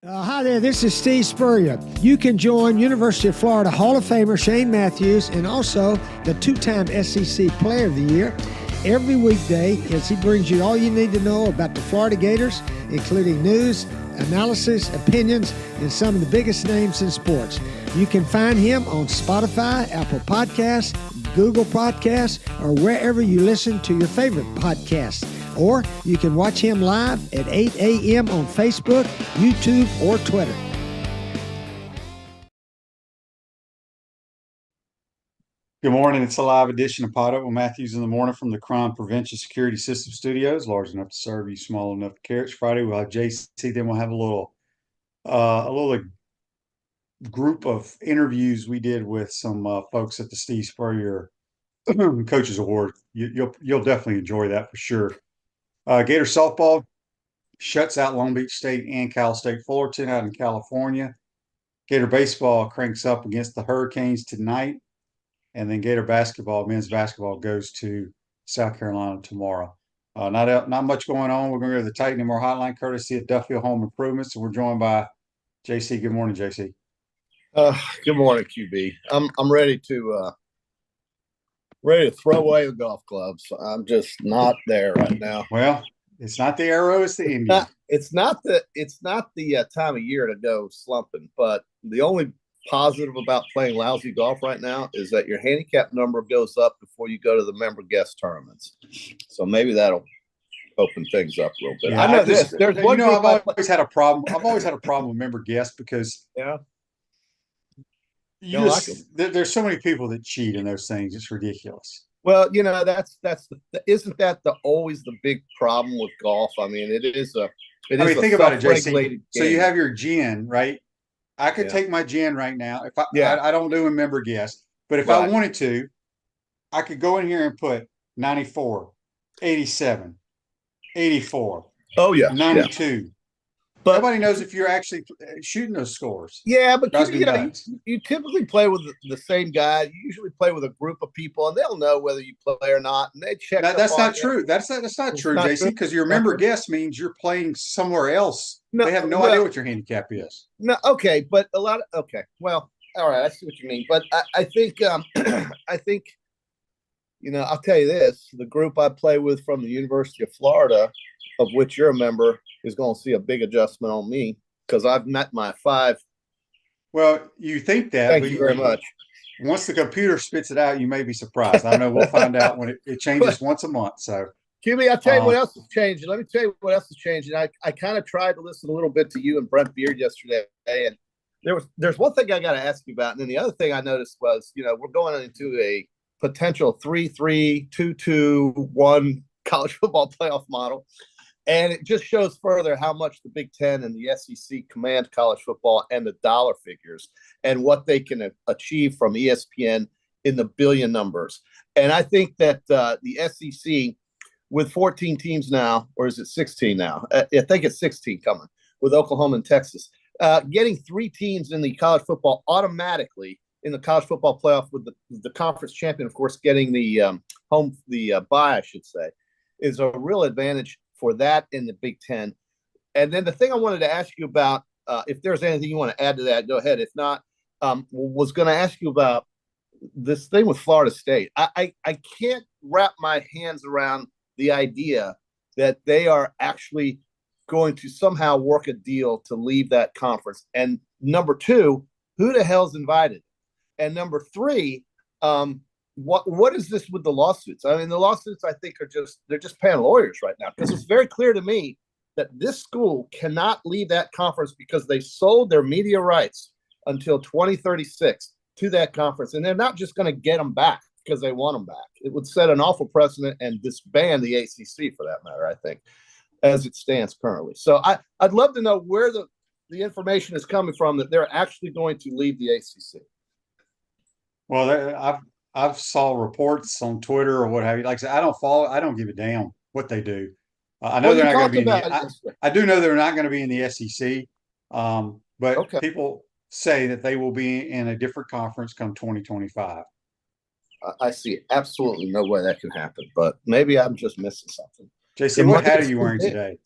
Hi there, this is Steve Spurrier. You can join University of Florida Hall of Famer Shane Matthews and also the two-time SEC Player of the Year every weekday as he brings you all you need to know about the Florida Gators, including news, analysis, opinions, and some of the biggest names in sports. You can find him on Spotify, Apple Podcasts, Google Podcasts, or wherever you listen to your favorite podcasts. Or you can watch him live at 8 a.m. on Facebook, YouTube, or Twitter. Good morning. It's a live edition of PodUp with Matthews in the morning from the Crime Prevention Security System Studios, large enough to serve you, small enough to carry. It's Friday. We'll have JC. Then we'll have a little group of interviews we did with some folks at the Steve Spurrier Coaches Award. You'll definitely enjoy that for sure. Gator softball shuts out Long Beach State and Cal State Fullerton out in California. Gator baseball cranks up against the Hurricanes tonight. And then Gator basketball, men's basketball, goes to South Carolina tomorrow. Not much going on. We're going to go to the Titan and More Hotline, courtesy of Duffield Home Improvements. And we're joined by JC. Good morning, JC. Good morning, QB. I'm ready to throw away the golf clubs. I'm just not there right now. Well, it's not the arrow, it's the Indian. It's not the time of year to go slumping. But the only positive about playing lousy golf right now is that your handicap number goes up before you go to the member guest tournaments. So maybe that'll open things up a little bit. Yeah, I know this. There's one. I've always had a problem. I've always had a problem with member guests because there's so many people that cheat in those things. It's ridiculous. Well, isn't that always the big problem with golf? I mean, think about it, JC. So you have your GN, right? I could take my GN right now. If I don't do a member guest, but if I wanted to, I could go in here and put 94, 87, 84. Oh yeah, 92. Yeah. But nobody knows if you're actually shooting those scores. Yeah, but you typically play with the same guy. You usually play with a group of people, and they'll know whether you play or not. And they check. That's not true. That's not true, JC. Because your member guest means you're playing somewhere else. They have no idea what your handicap is. No, okay, but well, all right, I see what you mean. But I think I'll tell you this: the group I play with from the University of Florida, of which you're a member, is going to see a big adjustment on me because I've met my 5. Well, you think that. Thank you very much. Once the computer spits it out, you may be surprised. I know we'll find out when it changes once a month. So, QB, I'll tell you what else is changing. Let me tell you what else is changing. I kind of tried to listen a little bit to you and Brent Beard yesterday, and there's one thing I got to ask you about, and then the other thing I noticed was, we're going into a potential 3-3, 2-2-1 college football playoff model. And it just shows further how much the Big Ten and the SEC command college football and the dollar figures and what they can achieve from ESPN in the billion numbers. And I think that the SEC, with 14 teams now, or is it 16 now? I think it's 16 coming with Oklahoma and Texas, getting 3 teams in the college football automatically in the college football playoff with the conference champion, of course, getting the bye, I should say, is a real advantage for that in the Big Ten. And then the thing I wanted to ask you about, if there's anything you want to add to that, go ahead. If not, was going to ask you about this thing with Florida State. I can't wrap my hands around the idea that they are actually going to somehow work a deal to leave that conference. And number 2, who the hell's invited? And number 3, what is this with the lawsuits? I mean, the lawsuits, I think, they're just paying lawyers right now, because it's very clear to me that this school cannot leave that conference because they sold their media rights until 2036 to that conference. And they're not just going to get them back because they want them back. It would set an awful precedent and disband the ACC, for that matter, I think, as it stands currently. So I'd love to know where the information is coming from that they're actually going to leave the ACC. Well, I've saw reports on Twitter or what have you. Like I said, I don't give a damn what they do. I know they're not going to be. I do know they're not going to be in the SEC. But people say that they will be in a different conference come 2025. I see absolutely no way that can happen. But maybe I'm just missing something. JC, what hat are you wearing today?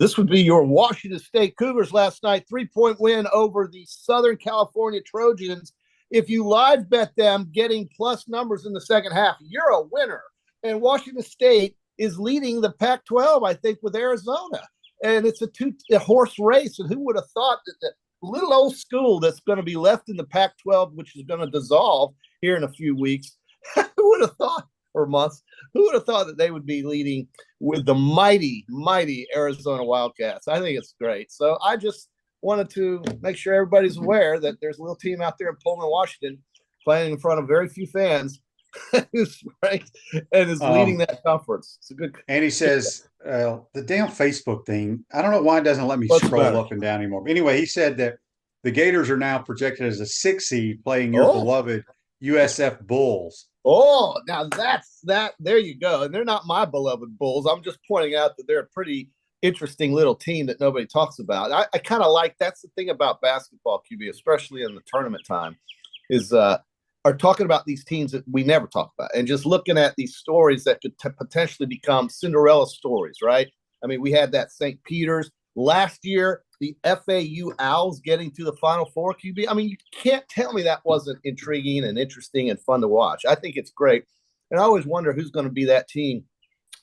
This would be your Washington State Cougars last night, 3-point win over the Southern California Trojans. If you live bet them getting plus numbers in the second half, you're a winner. And Washington State is leading the Pac-12, I think, with Arizona. And it's a horse race. And who would have thought that the little old school that's going to be left in the Pac-12, which is going to dissolve here in a few weeks, who would have thought, or months, who would have thought that they would be leading with the mighty, mighty Arizona Wildcats? I think it's great. So I just wanted to make sure everybody's aware that there's a little team out there in Pullman, Washington, playing in front of very few fans, who's ranked and is leading that conference. It's a good. And he says the damn Facebook thing. I don't know why it doesn't let me scroll up and down anymore. But anyway, he said that the Gators are now projected as a 6 seed playing your beloved USF Bulls. Oh, now that's that. There you go. And they're not my beloved Bulls. I'm just pointing out that they're a pretty interesting little team that nobody talks about. I kind of like, that's the thing about basketball, QB, especially in the tournament time, is are talking about these teams that we never talk about, and just looking at these stories that could potentially become Cinderella stories, right? I mean, we had that St. Peter's last year, the FAU Owls getting to the Final Four, QB. I mean, you can't tell me that wasn't intriguing and interesting and fun to watch. I think it's great. And I always wonder who's going to be that team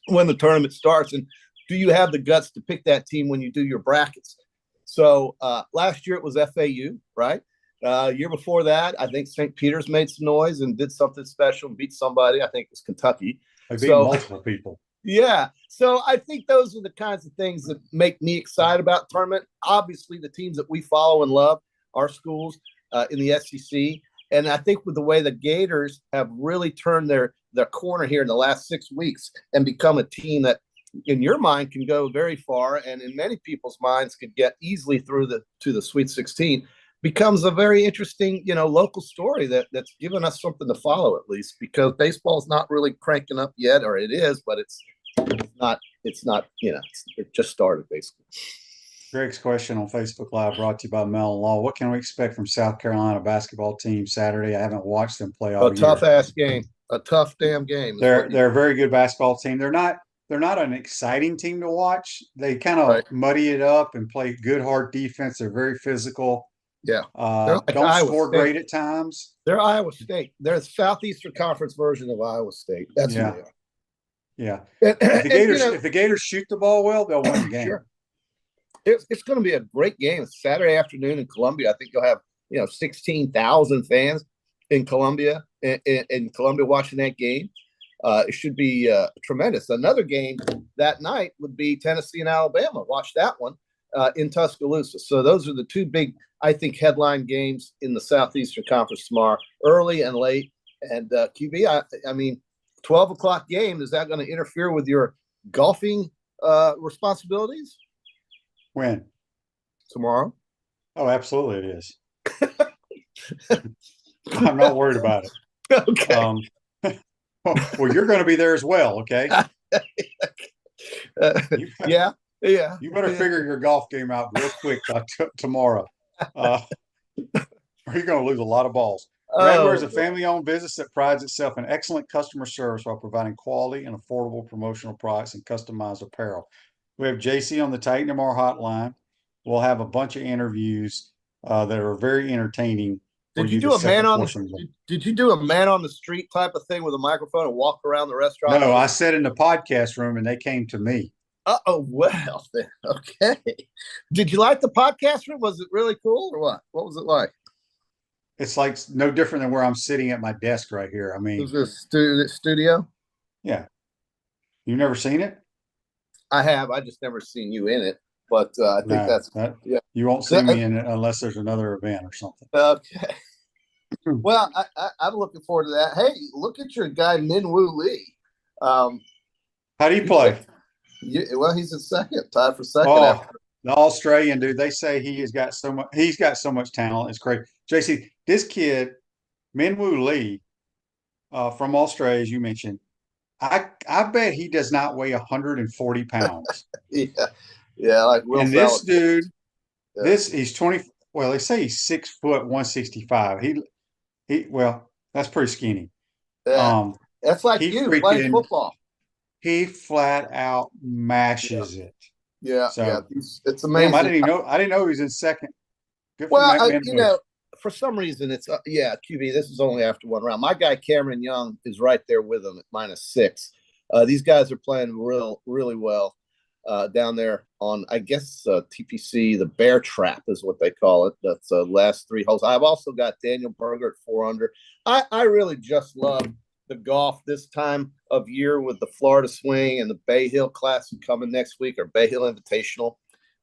when the tournament starts, and do you have the guts to pick that team when you do your brackets? So last year it was FAU, right? Year before that, I think St. Peter's made some noise and did something special and beat somebody. I think it was Kentucky. They beat multiple people. Yeah. So I think those are the kinds of things that make me excited about the tournament. Obviously, the teams that we follow and love, our schools in the SEC. And I think with the way the Gators have really turned their corner here in the last 6 weeks and become a team that, in your mind, can go very far, and in many people's minds could get easily through to the Sweet 16, becomes a very interesting, local story that's given us something to follow, at least, because baseball's not really cranking up yet, or it is, but it's not, it just started basically. Greg's question on Facebook Live brought to you by Mellon Law. What can we expect from South Carolina basketball team Saturday? I haven't watched them play all year. A tough-ass game. A tough damn game. They're a very good basketball team. They're not an exciting team to watch. They kind of muddy it up and play good, hard defense. They're very physical. Yeah. Don't score great at times. They're Iowa State. They're the Southeastern Conference version of Iowa State. That's who they are. Yeah. If the Gators shoot the ball well, they'll win the game. Sure. It's going to be a great game. It's Saturday afternoon in Columbia. I think you'll have 16,000 fans in Columbia watching that game. It should be tremendous. Another game that night would be Tennessee and Alabama. Watch that one in Tuscaloosa. So those are the two big, I think, headline games in the Southeastern Conference tomorrow, early and late. And QB, I mean, 12 o'clock game, is that going to interfere with your golfing responsibilities? When? Tomorrow. Oh, absolutely it is. I'm not worried about it. Okay. Well, you're going to be there as well, okay? Yeah. You better figure your golf game out real quick tomorrow. Or you're going to lose a lot of balls. Radware is a family-owned business that prides itself in excellent customer service while providing quality and affordable promotional products and customized apparel. We have JC on the Titan MR hotline. We'll have a bunch of interviews that are very entertaining. Did you do a man on the street type of thing with a microphone and walk around the restaurant? No, I sat in the podcast room and they came to me. Well then, okay. Did you like the podcast room? Was it really cool or what? What was it like? It's like no different than where I'm sitting at my desk right here. I mean, was this studio? Yeah. You've never seen it? I have. I just never seen you in it. But I think you won't see me in it unless there's another event or something. Okay. Well, I'm looking forward to that. Hey, look at your guy Minwoo Lee. How do you play? Well, he's in second, tied for second. The Australian dude. They say he's got so much talent. It's crazy. JC, this kid, Minwoo Lee, from Australia, as you mentioned, I bet he does not weigh 140 pounds. Yeah, like Will. And this dude, he's 20. Well, they say he's 6 foot 165. Well, that's pretty skinny. Yeah. That's like you playing football. He flat out mashes it. Yeah, So yeah, it's amazing. damn, I didn't know he was in second. Good for Well, Matt Mandel. for some reason, it's QB. This is only after one round. My guy Cameron Young is right there with him at -6. These guys are playing really well down there on, I guess, TPC. The Bear Trap is what they call it. That's last 3 holes. I've also got Daniel Berger at 4 under. I really just love the golf this time of year with the Florida Swing and the Bay Hill Classic coming next week, or Bay Hill Invitational.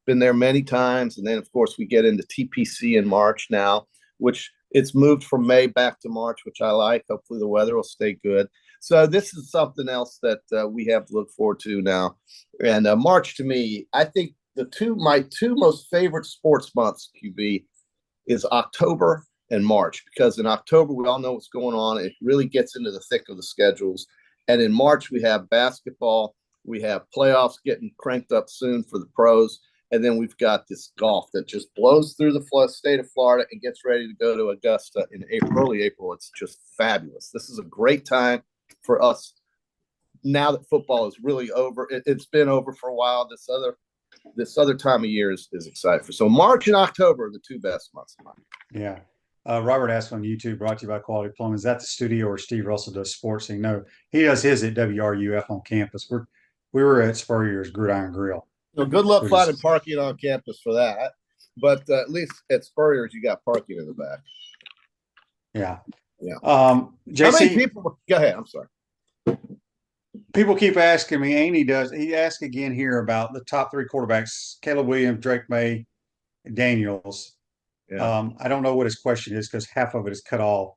Been there many times. And then, of course, we get into TPC in March now, which it's moved from May back to March, which I like. Hopefully the weather will stay good. So this is something else that we have to look forward to now. And March, to me, I think my two most favorite sports months, QB, is October and March, because in October, we all know what's going on. It really gets into the thick of the schedules. And in March, we have basketball. We have playoffs getting cranked up soon for the pros. And then we've got this golf that just blows through the state of Florida and gets ready to go to Augusta in early April. It's just fabulous. This is a great time for us now that football is really over. It's been over for a while. This other time of year is exciting for. So March and October are the 2 best months of mine. Yeah. Robert asked on YouTube, brought to you by Quality Plumbing. Is that the studio where Steve Russell does sports? And no, he does his at WRUF on campus. We were at Spurrier's Gridiron Grill. Well, good luck finding parking on campus for that. But at least at Spurrier's, you got parking in the back. Yeah. Yeah. JC, how many people? Go ahead. I'm sorry. People keep asking me. He asked again here about the top 3 quarterbacks: Caleb Williams, Drake May, Daniels. Yeah. I don't know what his question is because half of it is cut off.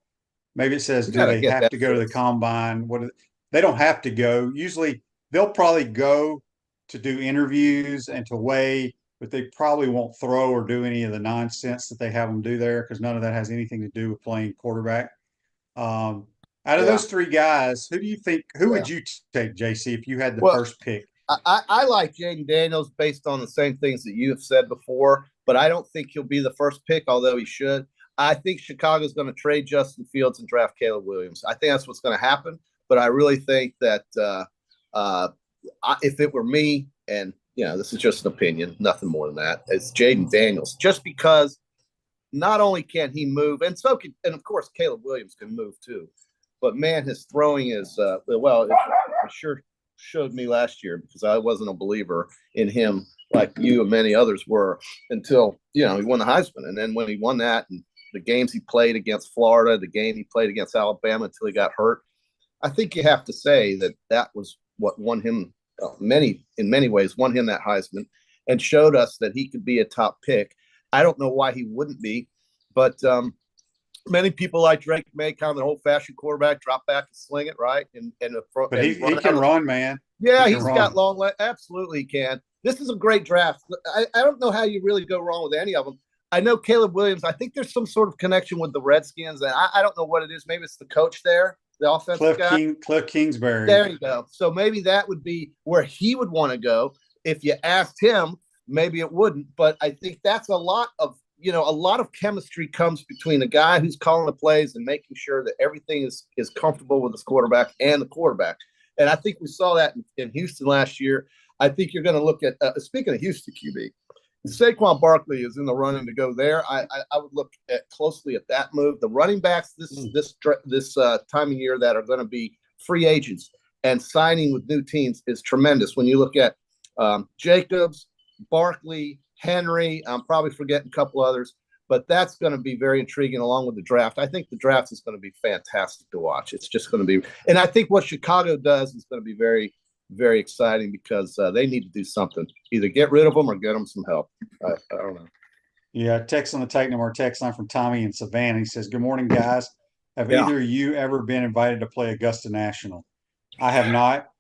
Maybe it says, do they have to go to the combine? They don't have to go. Usually they'll probably go to do interviews and to weigh, but they probably won't throw or do any of the nonsense that they have them do there, because none of that has anything to do with playing quarterback. Out of those 3 guys, who would you take, JC, if you had the first pick? I like Jaden Daniels based on the same things that you have said before, but I don't think he'll be the first pick, although he should. I think Chicago's going to trade Justin Fields and draft Caleb Williams. I think that's what's going to happen, but I really think that if it were me, and this is just an opinion, nothing more than that, it's Jaden Daniels, just because not only can he move, and of course Caleb Williams can move too, but man, his throwing is it sure showed me last year, because I wasn't a believer in him like you and many others were until he won the Heisman. And then when he won that, and the games he played against Florida, the game he played against Alabama until he got hurt, I think you have to say that was what won him in many ways won him that Heisman, and showed us that he could be a top pick. I don't know why he wouldn't be, but many people like Drake May, kind of an old-fashioned quarterback, drop back and sling it, right? But he can run, man. Yeah, he's got long legs. Absolutely, he can. This is a great draft. I don't know how you really go wrong with any of them. I know Caleb Williams. I think there's some sort of connection with the Redskins, and I don't know what it is. Maybe it's the coach there, the offensive guy. Cliff Kingsbury. There you go. So maybe that would be where he would want to go. If you asked him, maybe it wouldn't. But I think that's a lot of chemistry comes between the guy who's calling the plays and making sure that everything is comfortable with his quarterback and the quarterback. And I think we saw that in Houston last year. I think you're going to look at, speaking of Houston QB, Saquon Barkley is in the running to go there. I would look closely at that move. The running backs this time of year that are going to be free agents and signing with new teams is tremendous. When you look at Jacobs, Barkley, Henry, I'm probably forgetting a couple others, but that's going to be very intriguing along with the draft. I think the draft is going to be fantastic to watch. It's just going to be, and I think what Chicago does is going to be very, very exciting, because they need to do something, either get rid of them or get them some help. I don't know. Yeah, text on the Titan or text line from Tommy in Savannah. He says, "Good morning, guys. Have either of you ever been invited to play Augusta National?" I have not.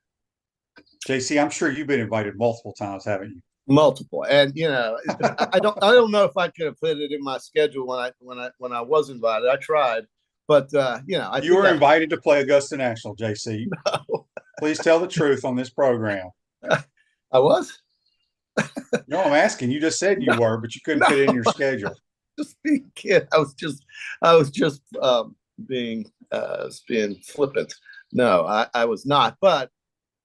JC, I'm sure you've been invited multiple times, haven't you? Multiple, and I don't know if I could have put it in my schedule when I was invited. I tried, but you were invited to play Augusta National, JC. No. Please tell the truth on this program. I was. No, I'm asking. You just said you were, but you couldn't fit it in your schedule. Just being a kid. I was just being flippant. No, I was not. But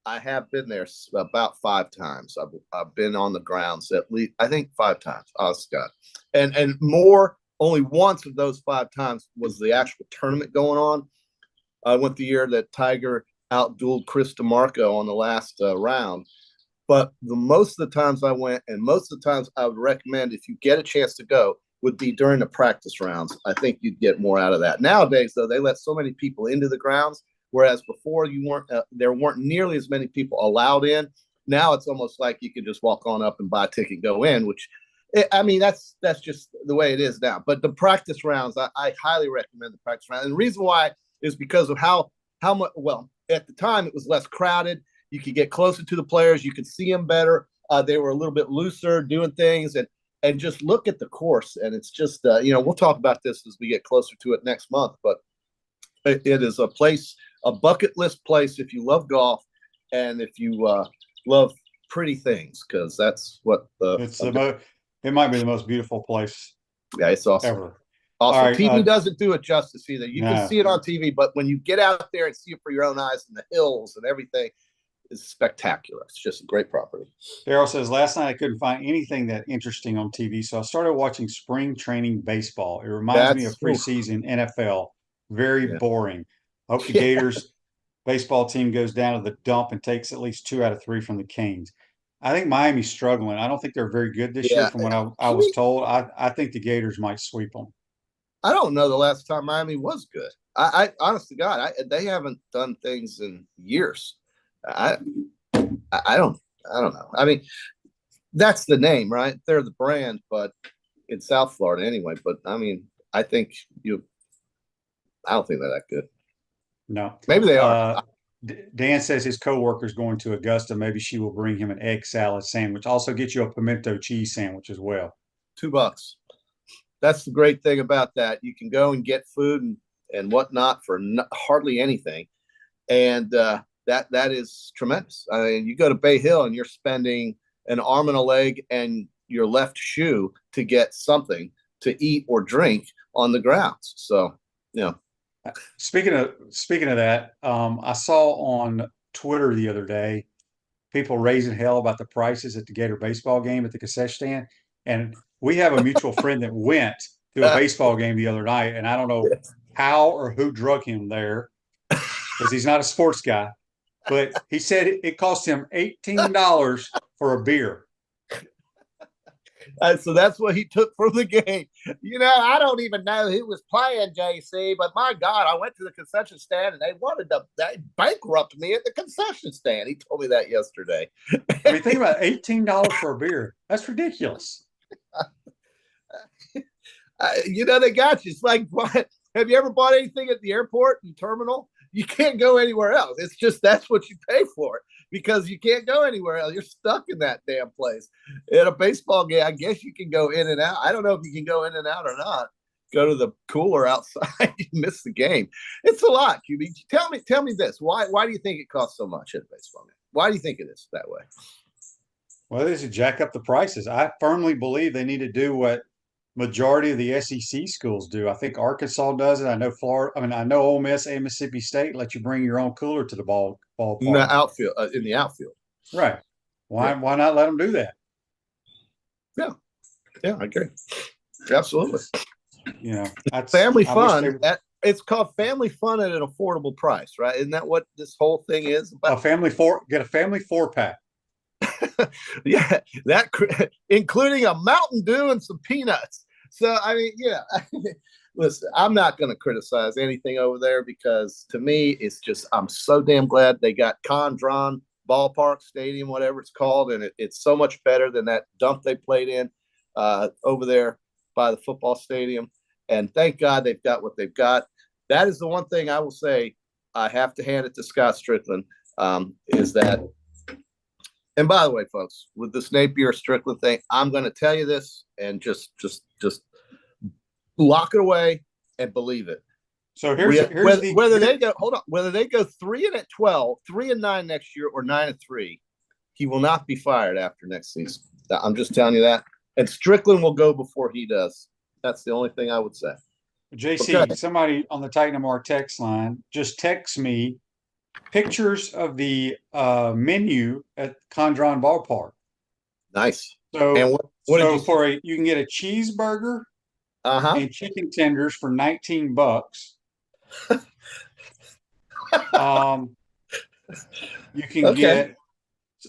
I have been there about 5 times. I've been on the grounds at least, I think 5 times. Oh, Scott, and more. Only once of those 5 times was the actual tournament going on. I went the year that Tiger outdueled Chris DeMarco on the last round. But most of the times I went, and most of the times I would recommend, if you get a chance to go, would be during the practice rounds. I think you'd get more out of that. Nowadays, though, they let so many people into the grounds, whereas before there weren't nearly as many people allowed in. Now it's almost like you could just walk on up and buy a ticket and go in, which, I mean, that's just the way it is now. But the practice rounds, I highly recommend the practice rounds. And the reason why is because of how much. Well, at the time it was less crowded. You could get closer to the players. You could see them better. They were a little bit looser doing things, and just look at the course. And it's just, we'll talk about this as we get closer to it next month. But it is a place, a bucket list place if you love golf and if you love pretty things, because that's what it might be the most beautiful place. Yeah, it's awesome. Ever. Also, right, TV doesn't do it justice either. You can see it on TV, but when you get out there and see it for your own eyes and the hills and everything, it's spectacular. It's just a great property. Daryl says, last night I couldn't find anything that interesting on TV, so I started watching spring training baseball. It reminds me of preseason NFL. Very boring. I hope the Gators baseball team goes down to the dump and takes at least 2 out of 3 from the Canes. I think Miami's struggling. I don't think they're very good this year from what I was told. I think the Gators might sweep them. I don't know the last time Miami was good. I honest to God, they haven't done things in years. I don't know. I mean, that's the name, right? They're the brand, but in South Florida anyway. But I mean, I don't think they're that good. No, maybe they are. Dan says his coworker's going to Augusta. Maybe she will bring him an egg salad sandwich. Also, get you a pimento cheese sandwich as well. $2. That's the great thing about that. You can go and get food and whatnot for hardly anything, and that is tremendous. I mean, you go to Bay Hill and you're spending an arm and a leg and your left shoe to get something to eat or drink on the grounds. So, Speaking of that, I saw on Twitter the other day people raising hell about the prices at the Gator baseball game at the concession stand, and we have a mutual friend that went to a baseball game the other night, and I don't know how or who drug him there because he's not a sports guy, but he said it cost him $18 for a beer. So that's what he took from the game. I don't even know who was playing, JC, but my God, I went to the concession stand and they bankrupted me at the concession stand. He told me that yesterday. I mean, think about $18 for a beer. That's ridiculous. They got you. It's like, have you ever bought anything at the airport and terminal? You can't go anywhere else. It's just that's what you pay for it because you can't go anywhere else. You're stuck in that damn place. At a baseball game, I guess you can go in and out. I don't know if you can go in and out or not. Go to the cooler outside, you miss the game. It's a lot, QB. Tell me this. Why do you think it costs so much at a baseball game? Why do you think it is that way? Well, they should jack up the prices. I firmly believe they need to do what majority of the SEC schools do. I think Arkansas does it. I know Florida. I mean, I know Ole Miss and Mississippi State let you bring your own cooler to the ballpark. In the outfield. Right. Why not let them do that? Yeah, I agree. Absolutely. Family fun. It's called family fun at an affordable price, right? Isn't that what this whole thing is about? Get a family 4-pack. Yeah, that including a Mountain Dew and some peanuts. So I mean, listen, I'm not going to criticize anything over there because to me, it's just I'm so damn glad they got Condron Ballpark Stadium, whatever it's called, and it's so much better than that dump they played in over there by the football stadium. And thank God they've got what they've got. That is the one thing I will say I have to hand it to Scott Strickland is that. And by the way, folks, with this Napier Strickland thing, I'm going to tell you this and just lock it away and believe it. So whether they go 3-12, 3-9 next year, or 9-3, he will not be fired after next season. I'm just telling you that. And Strickland will go before he does. That's the only thing I would say. JC, somebody on the Titan MR text line just text me pictures of the menu at Condron Ballpark. Nice. So, And what did you you can get a cheeseburger Uh-huh. and chicken tenders for $19. You can get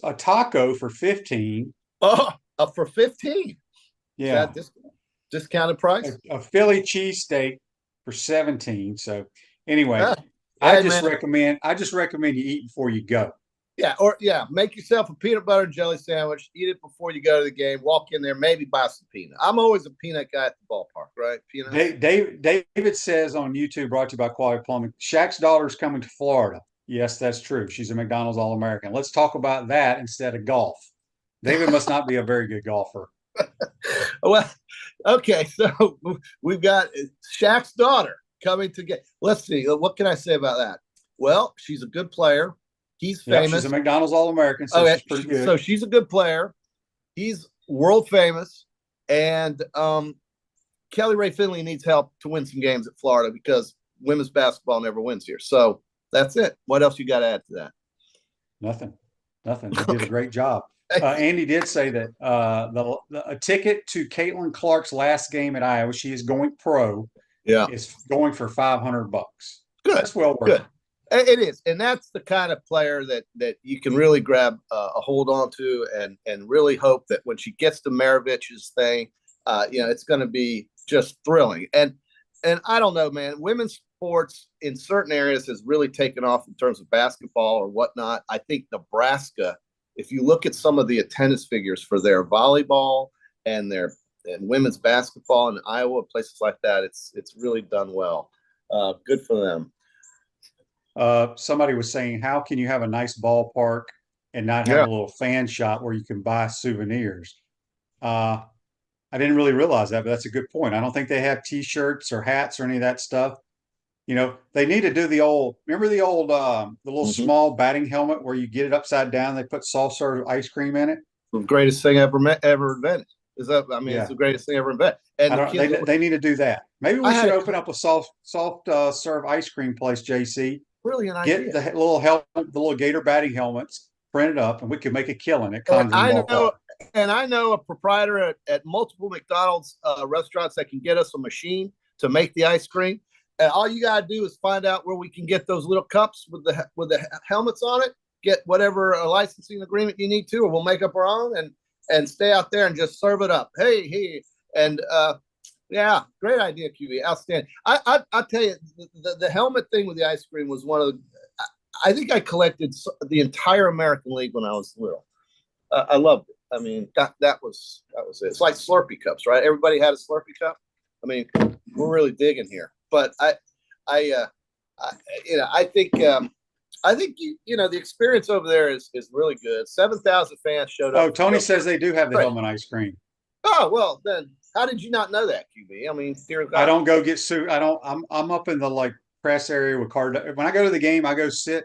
a taco for 15. Oh, for 15. Yeah. Is that discounted price? A Philly cheesesteak for 17. So anyway, Yeah. I Hey, just man. recommend you eat before you go. Yeah, make yourself a peanut butter and jelly sandwich. Eat it before you go to the game. Walk in there, maybe buy some peanut. I'm always a peanut guy at the ballpark, right? Peanut. David says on YouTube, brought to you by Quality Plumbing, Shaq's daughter's coming to Florida. Yes, that's true. She's a McDonald's All-American. Let's talk about that instead of golf. David must not be a very good golfer. Well, okay, so we've got Shaq's daughter coming to get. Let's see. What can I say about that? Well, she's a good player. He's famous. She's a McDonald's All-American, so she's pretty good. So she's a good player. He's world famous. And Kelly Ray Finley needs help to win some games at Florida because women's basketball never wins here. So that's it. What else you got to add to that? Nothing. They did a great job. Andy did say that a ticket to Caitlin Clark's last game at Iowa, she is going pro, is going for $500. Good. That's well worth it. It is, and that's the kind of player that you can really grab a hold on to, and really hope that when she gets to Maravich's thing, it's going to be just thrilling. And I don't know, man, women's sports in certain areas has really taken off in terms of basketball or whatnot. I think Nebraska, if you look at some of the attendance figures for their volleyball and women's basketball in Iowa, places like that, it's really done well. Good for them. Somebody was saying, how can you have a nice ballpark and not have a little fan shop where you can buy souvenirs? I didn't really realize that, but that's a good point. I don't think they have T-shirts or hats or any of that stuff. They need to do remember the little small batting helmet where you get it upside down, they put soft serve ice cream in it? The greatest thing ever invented. It's the greatest thing ever invented. And they need to do that. Maybe we should open up a soft serve ice cream place, JC. Brilliant idea. Get the little Gator batting helmets, print it up, and we could make a killing at Condron Ballpark. I know a proprietor at multiple McDonald's restaurants that can get us a machine to make the ice cream. And all you gotta do is find out where we can get those little cups with the helmets on it. Get whatever licensing agreement you need to, or we'll make up our own and stay out there and just serve it up. Hey, and great idea, QB. Outstanding. I tell you, the helmet thing with the ice cream was one of the. I think I collected the entire American League when I was little. I loved it. I mean, that was it. It's like Slurpee cups, right? Everybody had a Slurpee cup. I mean, we're really digging here. But I think the experience over there is really good. 7,000 fans showed up. Oh, Tony says they do have the helmet ice cream. Oh, well, then how did you not know that, QB? I mean, dear God. I don't go get sued. I'm up in the press area with Cardozo. When I go to the game, I go sit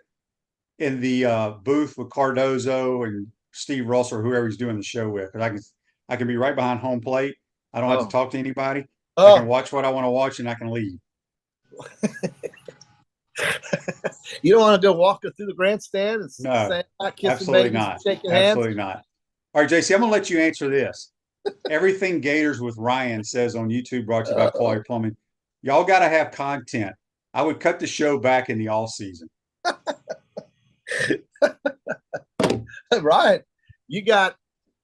in the booth with Cardozo and Steve Russell or whoever he's doing the show with. Because I can be right behind home plate. I don't have to talk to anybody. I can watch what I want to watch and I can leave. You don't want to go walking through the grandstand and no, kissing absolutely babies not. and shaking hands? Absolutely not. All right, JC, I'm going to let you answer this. Everything Gators with Ryan says on YouTube, brought to you by Quality Plumbing. Y'all got to have content. I would cut the show back in the off season. Ryan, you got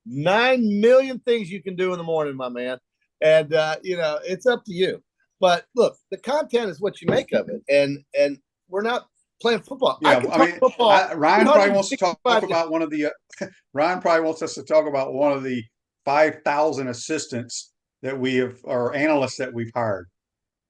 9 million things you can do in the morning, my man. And, it's up to you. But look, the content is what you make of it. And we're not playing football. Yeah, Ryan probably wants to talk about one of the Ryan probably wants us to talk about one of the 5,000 assistants that we have, or analysts that we've hired.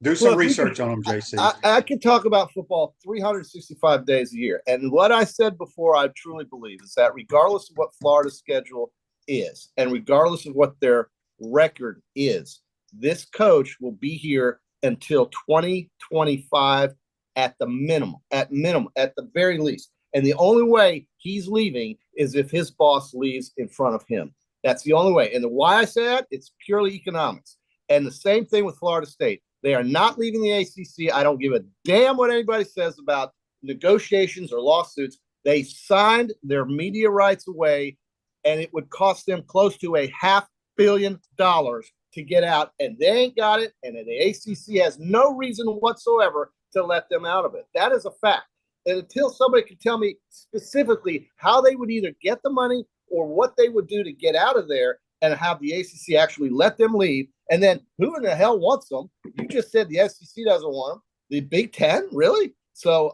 Do some research on them, JC. I can talk about football 365 days a year. And what I said before, I truly believe, is that regardless of what Florida's schedule is, and regardless of what their record is, this coach will be here until 2025 at the minimum, at the very least. And the only way he's leaving is if his boss leaves in front of him. That's the only way. And why I say that, it's purely economics. And the same thing with Florida State. They are not leaving the ACC. I don't give a damn what anybody says about negotiations or lawsuits. They signed their media rights away, and it would cost them close to $500 million to get out, and they ain't got it, and the ACC has no reason whatsoever to let them out of it. That is a fact. And until somebody can tell me specifically how they would either get the money or what they would do to get out of there and have the ACC actually let them leave, and then who in the hell wants them? You just said the SEC doesn't want them. The Big Ten, really? So,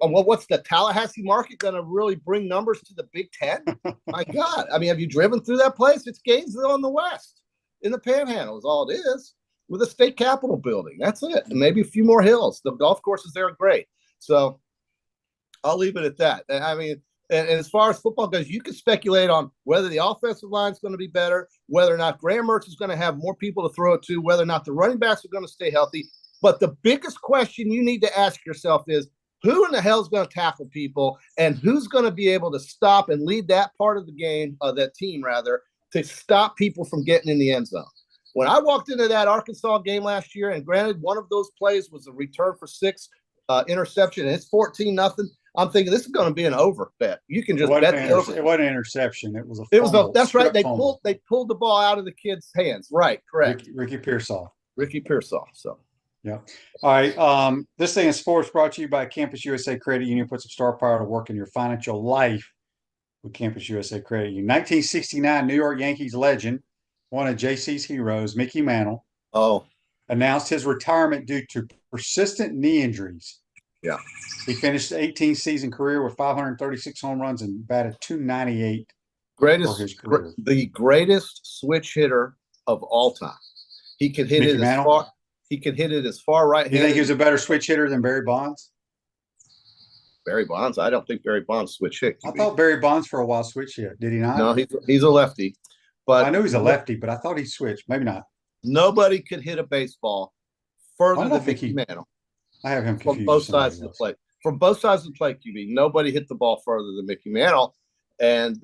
well, what's the Tallahassee market going to really bring numbers to the Big Ten? My God. I mean, have you driven through that place? It's Gainesville in the West, in the Panhandle is all it is, with a state capitol building. That's it. And maybe a few more hills. The golf courses there are great. So I'll leave it at that. I mean, and as far as football goes, you can speculate on whether the offensive line is going to be better, whether or not Graham Mertz is going to have more people to throw it to, whether or not the running backs are going to stay healthy. But the biggest question you need to ask yourself is, who in the hell is going to tackle people, and who's going to be able to stop and lead that part of the game, that team rather, to stop people from getting in the end zone? When I walked into that Arkansas game last year, and granted, one of those plays was a return for 6 interception, and it's 14-0. I'm thinking this is going to be an over bet. You can just bet the over. It wasn't an interception. It was a fumble. It was a, that's right. They pulled the ball out of the kid's hands. Right. Correct. Ricky Pearsall. So. Yeah. All right. This thing in sports brought to you by Campus USA Credit Union. Put some star power to work in your financial life with Campus USA Credit Union. 1969 New York Yankees legend, one of JC's heroes, Mickey Mantle, announced his retirement due to persistent knee injuries. Yeah. He finished the 18th season career with 536 home runs and batted .298 for his career. The greatest switch hitter of all time. He could hit it as far. He could hit it as far right. You think he was a better switch hitter than Barry Bonds? Barry Bonds? I don't think Barry Bonds switch hit. I thought Barry Bonds for a while switch hit. Did he not? No, he's a lefty. But I knew he's a lefty, but I thought he switched. Maybe not. Nobody could hit a baseball further than Mickey Mantle. I have him confused. From both sides of the plate. From both sides of the plate, QB. Nobody hit the ball further than Mickey Mantle. And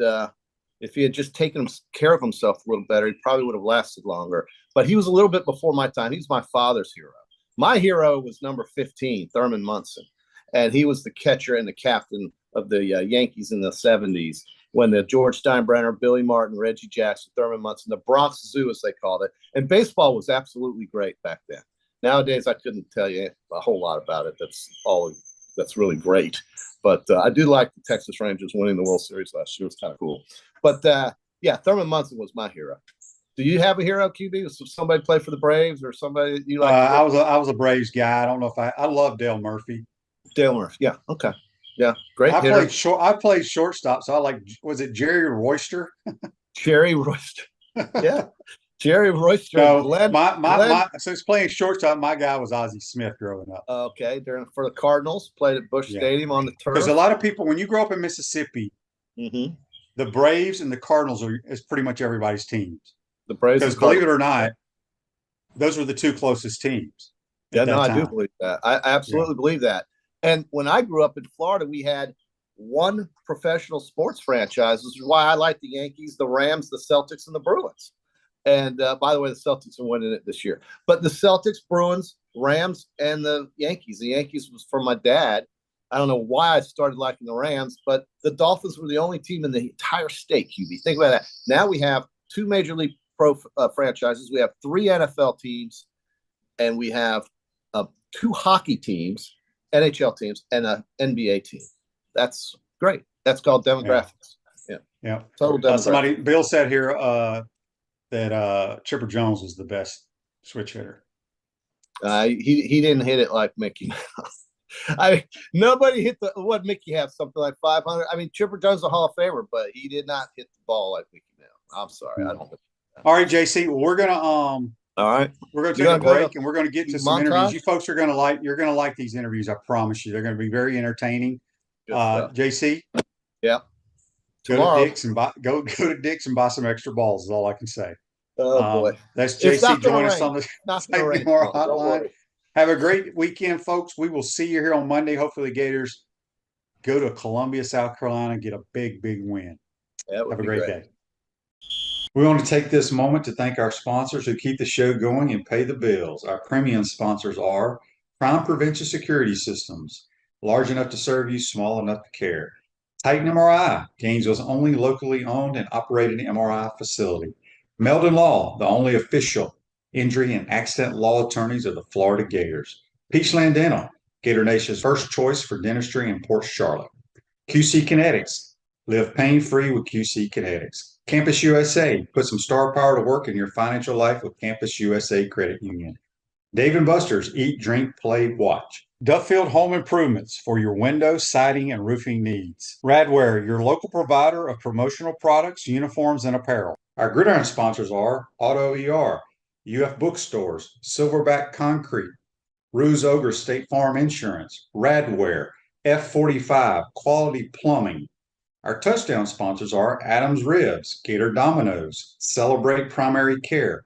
if he had just taken care of himself a little better, he probably would have lasted longer. But he was a little bit before my time. He's my father's hero. My hero was number 15, Thurman Munson. And he was the catcher and the captain of the Yankees in the 70s when the George Steinbrenner, Billy Martin, Reggie Jackson, Thurman Munson, the Bronx Zoo, as they called it. And baseball was absolutely great back then. Nowadays, I couldn't tell you a whole lot about it. That's really great. But I do like the Texas Rangers winning the World Series last year. It was kind of cool. But, yeah, Thurman Munson was my hero. Do you have a hero, QB? Was somebody play for the Braves or somebody you like? I was a Braves guy. I don't know if I love Dale Murphy. Dale Murphy, yeah, okay, yeah, great. I played shortstop, so I like. Was it Jerry Royster? Jerry Royster, yeah, Jerry Royster. So since playing shortstop, my guy was Ozzie Smith growing up. Okay, for the Cardinals, played at Busch Stadium on the turf. Because a lot of people, when you grow up in Mississippi, the Braves and the Cardinals is pretty much everybody's teams. The Braves, because believe it or not, those were the two closest teams. Yeah, no, I do believe that. I absolutely believe that. And when I grew up in Florida, we had one professional sports franchise. This is why I like the Yankees, the Rams, the Celtics, and the Bruins. And by the way, the Celtics are winning it this year. But the Celtics, Bruins, Rams, and the Yankees. The Yankees was for my dad. I don't know why I started liking the Rams, but the Dolphins were the only team in the entire state, QB. Think about that. Now we have 2 Major League Pro franchises. We have 3 NFL teams, and we have 2 hockey teams, NHL teams, and an NBA team. That's great. That's called demographics. Yeah. Total demographics. Bill said here that Chipper Jones was the best switch hitter. He didn't hit it like Mickey. Nobody hit what Mickey have, something like 500. I mean, Chipper Jones is a Hall of Famer, but he did not hit the ball like Mickey now. I'm sorry, I don't. All right, JC. Well, we're gonna all right. We're gonna take a break, and we're gonna get to some interviews. You folks are gonna like. You're gonna like these interviews. I promise you. They're gonna be very entertaining. JC. Yeah. Go to Dick's and buy some extra balls. Is all I can say. Oh boy. That's JC. Join us on the Safety More Hotline. Have a great weekend, folks. We will see you here on Monday. Hopefully, the Gators go to Columbia, South Carolina, and get a big, big win. Have a great day. We want to take this moment to thank our sponsors who keep the show going and pay the bills. Our premium sponsors are Crime Prevention Security Systems, large enough to serve you, small enough to care. Titan MRI, Gainesville's only locally owned and operated MRI facility. Meldon Law, the only official injury and accident law attorneys of the Florida Gators. Peachland Dental, Gator Nation's first choice for dentistry in Port Charlotte. QC Kinetics, live pain-free with QC Kinetics. Campus USA, put some star power to work in your financial life with Campus USA Credit Union. Dave & Buster's, eat, drink, play, watch. Duffield Home Improvements for your window, siding, and roofing needs. Radware, your local provider of promotional products, uniforms, and apparel. Our gridiron sponsors are Auto ER, UF Bookstores, Silverback Concrete, Ruse Ogre State Farm Insurance, Radware, F45, Quality Plumbing. Our touchdown sponsors are Adams Ribs, Gator Dominoes, Celebrate Primary Care,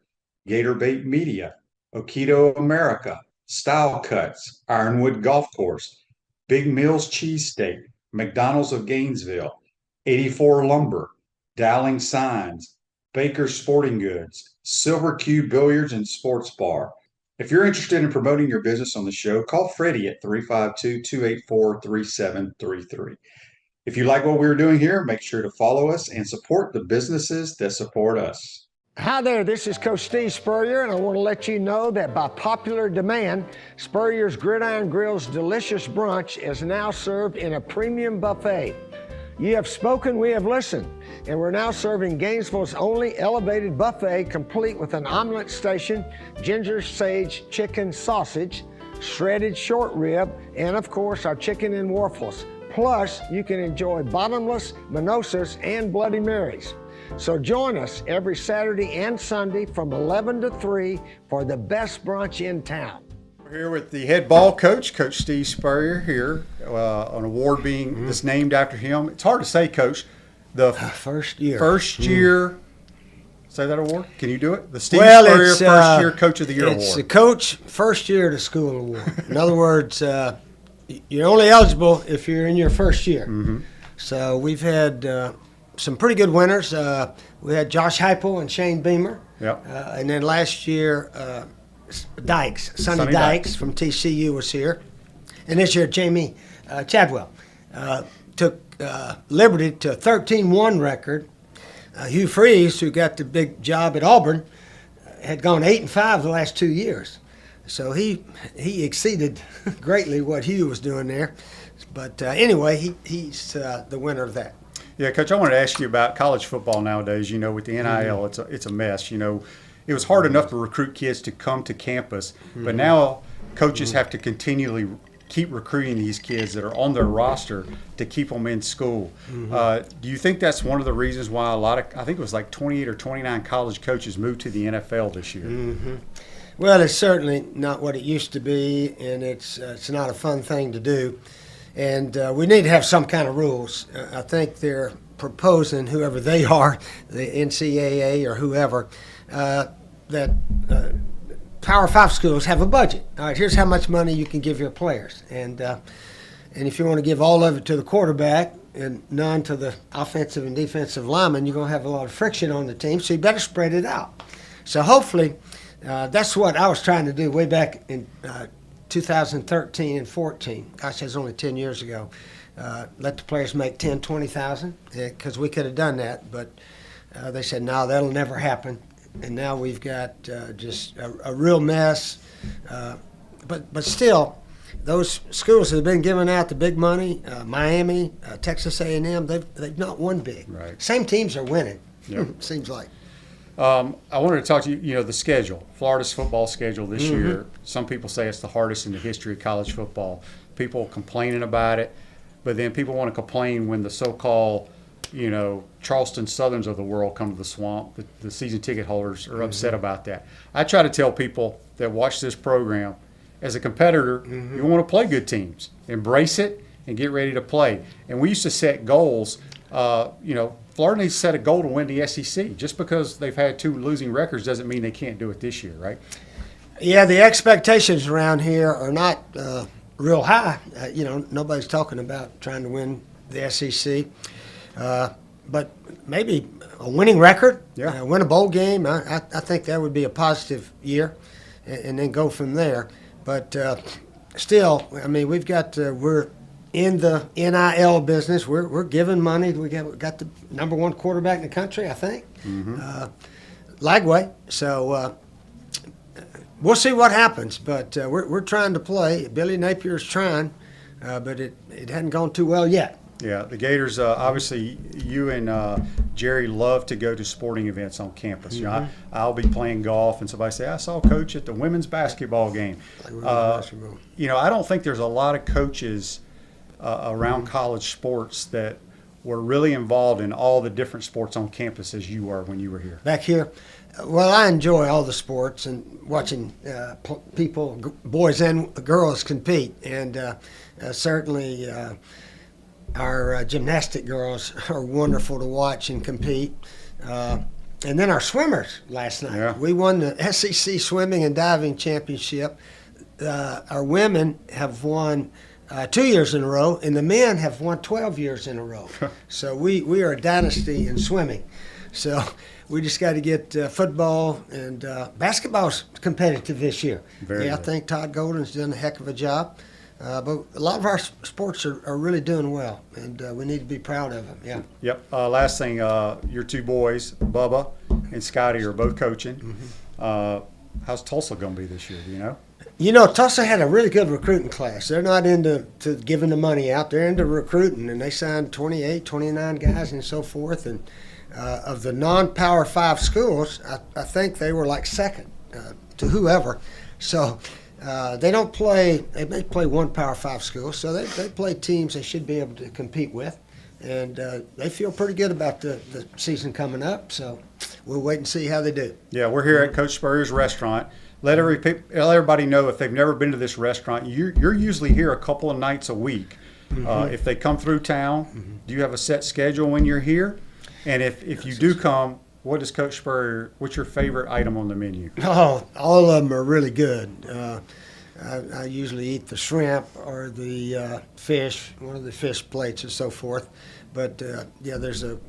Gator Bait Media, Okido America, Style Cuts, Ironwood Golf Course, Big Mills Cheesesteak, McDonald's of Gainesville, 84 Lumber, Dowling Signs, Baker's Sporting Goods, Silver Q Billiards and Sports Bar. If you're interested in promoting your business on the show, call Freddie at 352-284-3733. If you like what we're doing here, make sure to follow us and support the businesses that support us. Hi there, this is Coach Steve Spurrier, and I want to let you know that by popular demand, Spurrier's Gridiron Grill's delicious brunch is now served in a premium buffet. You have spoken, we have listened, and we're now serving Gainesville's only elevated buffet, complete with an omelet station, ginger sage chicken sausage, shredded short rib, and of course our chicken and waffles. Plus, you can enjoy bottomless mimosas and Bloody Marys. So join us every Saturday and Sunday from 11 to 3 for the best brunch in town. We're here with the head ball coach, Coach Steve Spurrier, here, an award being that's named after him. It's hard to say, Coach. The first year. Say that award? Can you do it? The Steve Spurrier First Year Coach of the Year Award. It's the Coach First Year to School Award. In other words, you're only eligible if you're in your first year. Mm-hmm. So we've had some pretty good winners. We had Josh Heupel and Shane Beamer. Yep. And then last year, Sonny Dykes from TCU was here. And this year, Jamie Chadwell took liberty to a 13-1 record. Hugh Freeze, who got the big job at Auburn, had gone 8-5 the last 2 years. So he exceeded greatly what Hugh was doing there. But anyway, he's the winner of that. Yeah, Coach, I wanted to ask you about college football nowadays. You know, with the NIL, it's a mess. You know, it was hard enough to recruit kids to come to campus, but now coaches have to continually keep recruiting these kids that are on their roster to keep them in school. Do you think that's one of the reasons why I think it was like 28 or 29 college coaches moved to the NFL this year? Well, it's certainly not what it used to be, and it's not a fun thing to do. And we need to have some kind of rules. I think they're proposing, whoever they are, the NCAA or whoever, that Power 5 schools have a budget. All right, here's how much money you can give your players. And if you want to give all of it to the quarterback and none to the offensive and defensive linemen, you're going to have a lot of friction on the team, so you better spread it out. So hopefully that's what I was trying to do way back in 2013 and 14. Gosh, that's only 10 years ago. Let the players make $10,000, $20,000, because we could have done that, but they said, no, that'll never happen. And now we've got just a real mess. But still, those schools that have been giving out the big money, Miami, Texas A&M, they've not won big. Right. Same teams are winning, Yep. seems like. I wanted to talk to you, the schedule, Florida's football schedule this year. Some people say it's the hardest in the history of college football. People complaining about it, but then people want to complain when the so-called, Charleston Southerns of the world come to the Swamp. The season ticket holders are upset about that. I try to tell people that watch this program, as a competitor, you want to play good teams. Embrace it and get ready to play. And we used to set goals. Florida needs to set a goal to win the SEC. Just because they've had 2 losing records doesn't mean they can't do it this year, right? Yeah, the expectations around here are not real high. Nobody's talking about trying to win the SEC. But maybe a winning record, win a bowl game. I think that would be a positive year, and then go from there. But still, I mean, we've got we're in the NIL business. We're giving money. We got the number one quarterback in the country, I think, Lagway. So we'll see what happens. But we're trying to play. Billy Napier's trying, but it hadn't gone too well yet. Yeah, the Gators, obviously, you and Jerry love to go to sporting events on campus. You know, I'll be playing golf, and somebody say, I saw Coach at the women's basketball game. You know, I don't think there's a lot of coaches around college sports that were really involved in all the different sports on campus as you were when you were here. Back here, well, I enjoy all the sports and watching people, boys and girls, compete, and certainly our gymnastic girls are wonderful to watch and compete. And then our swimmers last night. Yeah. We won the SEC Swimming and Diving Championship. Our women have won 2 years in a row, and the men have won 12 years in a row. So we are a dynasty in swimming. So we just got to get football and basketball's competitive this year. I think Todd Golden's done a heck of a job. But a lot of our sports are really doing well, and we need to be proud of them. Yeah. Yep. Last thing, your two boys, Bubba and Scotty, are both coaching. How's Tulsa going to be this year? Do you know? You know, Tulsa had a really good recruiting class. They're not into giving the money out. They're into recruiting, and they signed 28, 29 guys and so forth. And of the non-Power 5 schools, I think they were like second to whoever. So they don't play. They may play one Power 5 school, so they play teams they should be able to compete with, and they feel pretty good about the season coming up. So we'll wait and see how they do. Yeah, we're here at Coach Spurrier's restaurant. Let everybody know if they've never been to this restaurant. You're usually here a couple of nights a week. If they come through town, do you have a set schedule when you're here? And if you do come, what is Coach Spurrier? What's your favorite item on the menu? Oh, all of them are really good. I usually eat the shrimp or the fish, one of the fish plates and so forth. But yeah, there's a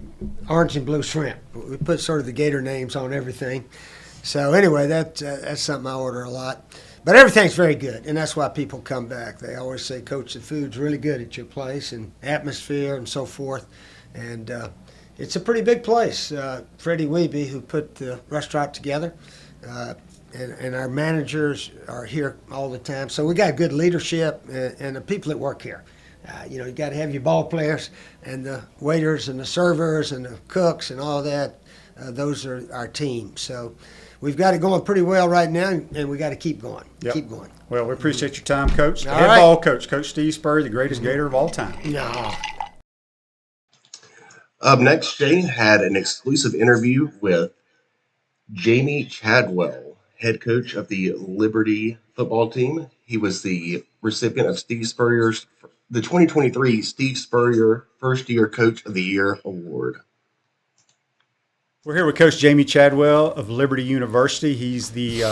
orange and blue shrimp. We put sort of the Gator names on everything. So anyway, that's something I order a lot. But everything's very good, and that's why people come back. They always say, Coach, the food's really good at your place, and atmosphere and so forth. And it's a pretty big place. Freddie Weeby, who put the restaurant together, and our managers are here all the time. So we got good leadership and the people that work here. You know, you got to have your ball players and the waiters and the servers and the cooks and all that. Those are our team. So we've got it going pretty well right now, and we got to keep going. Yep. Keep going. Well, we appreciate your time, Coach. All Head right. ball coach, Coach Steve Spurrier, the greatest Gator of all time. No. Up next, Shane had an exclusive interview with Jamie Chadwell, head coach of the Liberty football team. He was the recipient of the 2023 Steve Spurrier First Year Coach of the Year Award. We're here with Coach Jamie Chadwell of Liberty University. He's the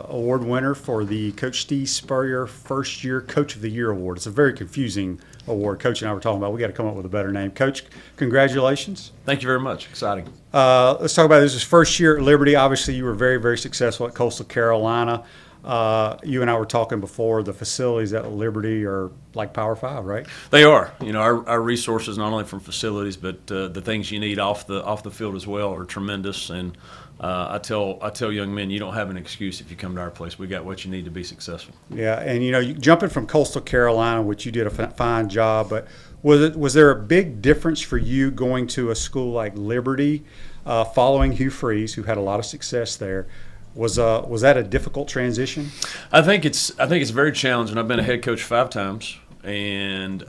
award winner for the Coach Steve Spurrier First Year Coach of the Year Award. It's a very confusing award. Coach and I were talking about we got to come up with a better name. Coach, congratulations. Thank you very much. Exciting. Let's talk about this. This is first year at Liberty. Obviously, you were very, very successful at Coastal Carolina. You and I were talking before, the facilities at Liberty are like Power 5, right? They are. You know, our resources, not only from facilities, but the things you need off the field as well, are tremendous. And I tell young men, you don't have an excuse if you come to our place. We got what you need to be successful. Yeah, and you know, jumping from Coastal Carolina, which you did a fine job, but was there a big difference for you going to a school like Liberty, following Hugh Freeze, who had a lot of success there? Was that a difficult transition? I think it's very challenging. I've been a head coach 5 times, and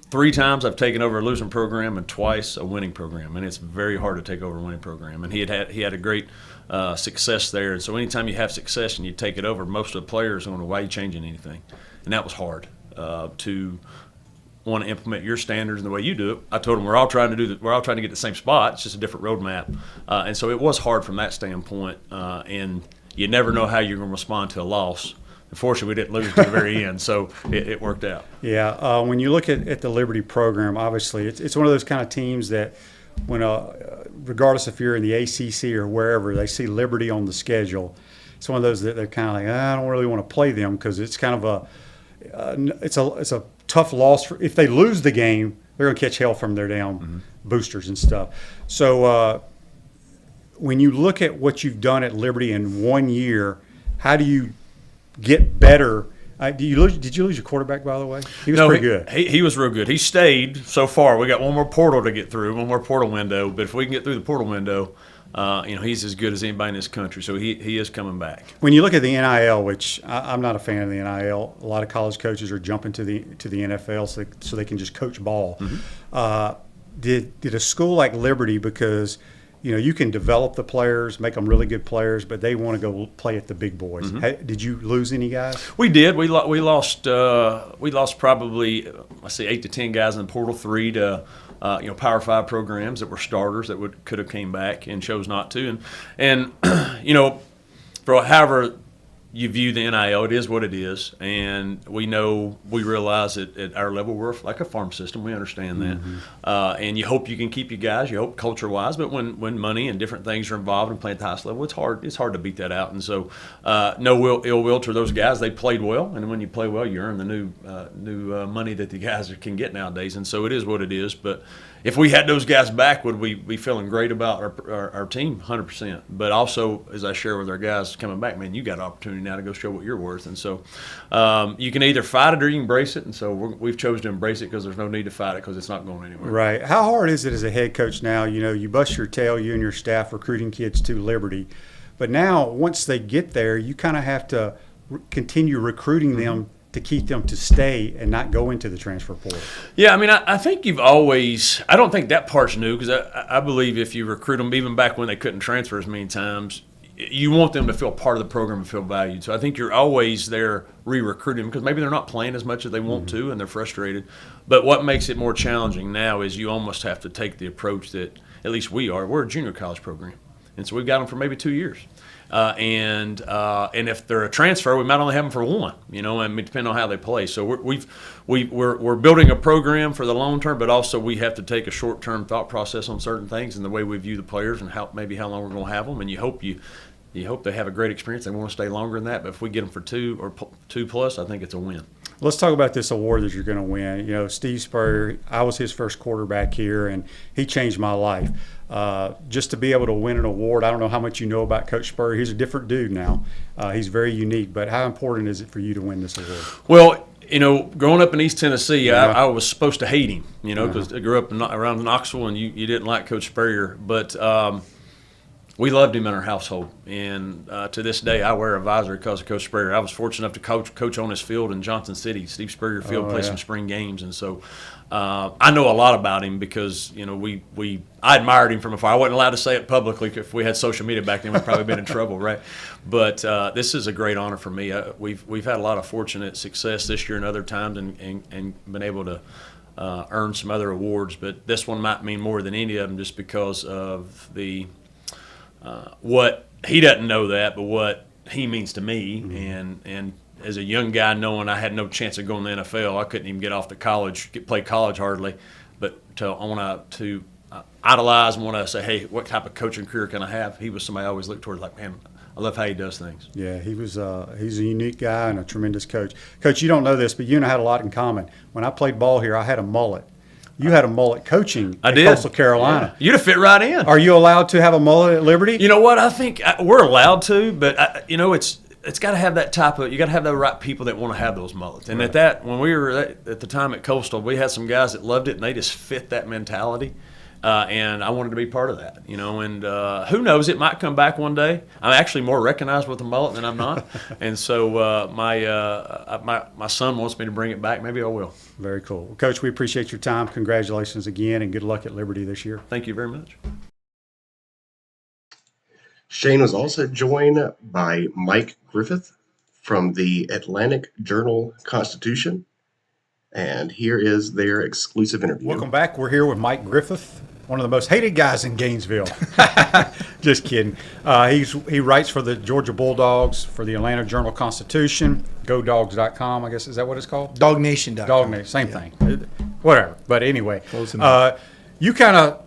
3 times I've taken over a losing program, and twice a winning program. And it's very hard to take over a winning program. And he had a great success there. And so anytime you have success and you take it over, most of the players are going, why are you changing anything? And that was hard to want to implement your standards and the way you do it. I told them we're all trying to get the same spot. It's just a different roadmap, and so it was hard from that standpoint. And you never know how you're going to respond to a loss. Unfortunately, we didn't lose to the very end, so it worked out. Yeah, when you look at the Liberty program, obviously it's one of those kind of teams that when regardless if you're in the ACC or wherever, they see Liberty on the schedule. It's one of those that they're kind of like, I don't really want to play them because it's kind of it's a tough loss. If they lose the game, they're going to catch hell from their down boosters and stuff. So when you look at what you've done at Liberty in 1 year, how do you get better? Did you lose your quarterback, by the way? He was pretty good. He was real good. He stayed so far. We got one more portal to get through, one more portal window. But if we can get through the portal window, he's as good as anybody in this country. So he is coming back. When you look at the NIL, which I'm not a fan of the NIL, a lot of college coaches are jumping to the NFL so they can just coach ball. Did a school like Liberty, because you can develop the players, make them really good players, but they want to go play at the big boys. Did you lose any guys? We did. We lost probably 8 to 10 guys in the portal, 3 to Power 5 programs that were starters that could have came back and chose not to. And for however you view the NIL, it is what it is, and we realize that at our level we're like a farm system. We understand that, and you hope you can keep your guys. You hope culture-wise, but when money and different things are involved in playing at the highest level, it's hard to beat that out. And so, no ill will to those guys. They played well, and when you play well, you earn the new money that the guys can get nowadays. And so it is what it is. But if we had those guys back, would we be feeling great about our team? 100%. But also, as I share with our guys coming back, man, you got an opportunity now to go show what you're worth. And so you can either fight it or you can embrace it. And so we've chosen to embrace it because there's no need to fight it because it's not going anywhere. Right. How hard is it as a head coach now? You bust your tail, you and your staff, recruiting kids to Liberty. But now, once they get there, you kind of have to continue recruiting them to keep them to stay and not go into the transfer portal. Yeah, I mean, I think I don't think that part's new, because I believe if you recruit them, even back when they couldn't transfer as many times, you want them to feel part of the program and feel valued. So I think you're always there re-recruiting them because maybe they're not playing as much as they want to and they're frustrated. But what makes it more challenging now is you almost have to take the approach that, at least we're a junior college program. And so we've got them for maybe 2 years. And if they're a transfer, we might only have them for 1, and depending on how they play. So we're building a program for the long term, but also we have to take a short term thought process on certain things and the way we view the players and how long we're going to have them. And you hope they have a great experience. They want to stay longer than that. But if we get them for 2 or 2 plus, I think it's a win. Let's talk about this award that you're going to win. Steve Spurrier, I was his first quarterback here, and he changed my life. Just to be able to win an award, I don't know how much you know about Coach Spurrier. He's a different dude now. He's very unique. But how important is it for you to win this award? Well, growing up in East Tennessee, I was supposed to hate him, because I grew up around Knoxville, and you didn't like Coach Spurrier. But we loved him in our household, and to this day, I wear a visor because of Coach Spurrier. I was fortunate enough to coach on his field in Johnson City, Steve Spurrier Field, play some spring games, and so I know a lot about him because I admired him from afar. I wasn't allowed to say it publicly. If we had social media back then, we'd probably been in trouble, right? But this is a great honor for me. We've had a lot of fortunate success this year and other times, and been able to earn some other awards. But this one might mean more than any of them, just because of the what he doesn't know that, but what he means to me, and as a young guy, knowing I had no chance of going to the NFL, I couldn't even get off to play college hardly. But I want to idolize and want to say, hey, what type of coaching career can I have? He was somebody I always looked towards, like, man, I love how he does things. Yeah, he's a unique guy and a tremendous coach. Coach, you don't know this, but you and I had a lot in common. When I played ball here, I had a mullet. You had a mullet coaching at Coastal Carolina. Yeah. You'd have fit right in. Are you allowed to have a mullet at Liberty? You know what? I think we're allowed to, but it's got to have that you got to have the right people that want to have those mullets. And when we were at the time at Coastal, we had some guys that loved it, and they just fit that mentality. And I wanted to be part of that, and who knows, it might come back one day. I'm actually more recognized with a mullet than I'm not. And so my son wants me to bring it back. Maybe I will. Very cool. Well, Coach, we appreciate your time. Congratulations again, and good luck at Liberty this year. Thank you very much. Shane was also joined by Mike Griffith from the Atlantic Journal-Constitution. And here is their exclusive interview. Welcome back. We're here with Mike Griffith, one of the most hated guys in Gainesville. Just kidding. He writes for the Georgia Bulldogs, for the Atlanta Journal-Constitution, GoDogs.com, I guess. Is that what it's called? DogNation.com. Dog Nation, same thing. Whatever. But anyway, you kind of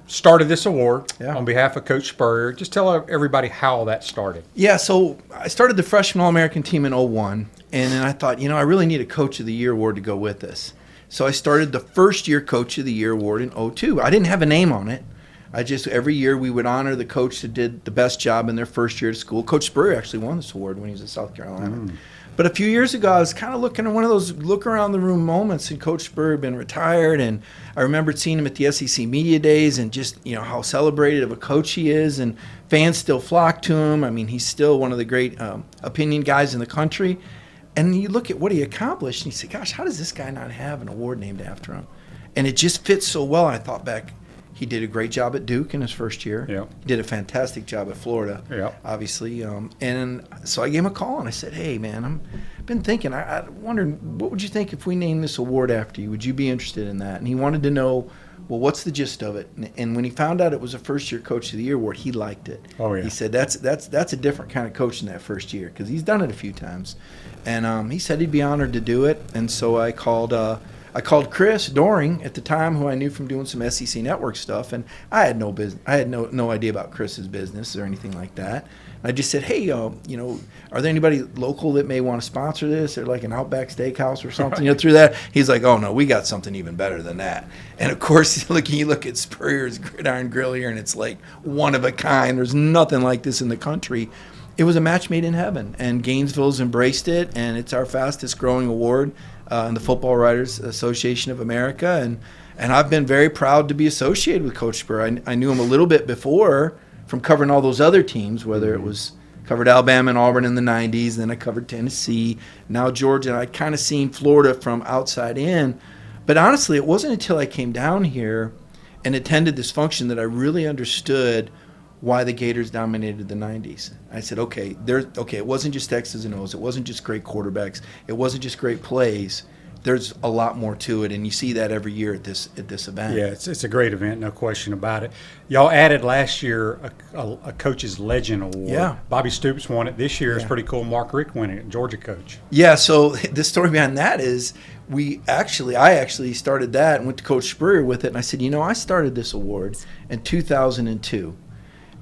started this award on behalf of Coach Spurrier. Just tell everybody how that started. Yeah, so I started the freshman All-American team in 01, And then I thought, I really need a Coach of the Year award to go with this. So I started the first year Coach of the Year award in 2002. I didn't have a name on it. Every year we would honor the coach that did the best job in their first year at school. Coach Spurrier actually won this award when he was in South Carolina. But a few years ago, I was kind of looking at one of those look around the room moments, and Coach Spurrier had been retired, and I remembered seeing him at the SEC Media Days and just, how celebrated of a coach he is, and fans still flock to him. I mean, he's still one of the great opinion guys in the country. And you look at what he accomplished, and you say, gosh, how does this guy not have an award named after him? And it just fits so well. I thought back, he did a great job at Duke in his first year. Yeah. He did a fantastic job at Florida, obviously. And so I gave him a call, and I said, hey, man, I've been thinking. I wondered, what would you think if we named this award after you? Would you be interested in that? And he wanted to know, well, what's the gist of it? And when he found out it was a first-year Coach of the Year award, he liked it. Oh, yeah. He said that's a different kind of coach in that first year, because he's done it a few times. And he said he'd be honored to do it. And so I called Chris Doring at the time, who I knew from doing some SEC Network stuff, and I had no business. I had no idea about Chris's business or anything like that. I just said, hey, are there anybody local that may want to sponsor this, or like an Outback Steakhouse or something? Through that, he's like, oh no, we got something even better than that. And of course, you look at Spurrier's Gridiron Grill here, and it's like one of a kind. There's nothing like this in the country. It was a match made in heaven, and Gainesville's embraced it, and it's our fastest growing award in the Football Writers Association of America, and I've been very proud to be associated with Coach Spurrier. I knew him a little bit before from covering all those other teams, whether it was covered Alabama and Auburn in the 90s, then I covered Tennessee, now Georgia, and I'd kind of seen Florida from outside in. But honestly, it wasn't until I came down here and attended this function that I really understood why the Gators dominated the 90s. I said, okay, it wasn't just X's and O's. It wasn't just great quarterbacks. It wasn't just great plays. There's a lot more to it, and you see that every year at this event. Yeah, it's a great event, no question about it. Y'all added last year a Coach's Legend Award. Yeah. Bobby Stoops won it this year. It's pretty cool. Mark Richt winning it, Georgia coach. Yeah, so the story behind that is I actually started that and went to Coach Spurrier with it, and I said, I started this award in 2002.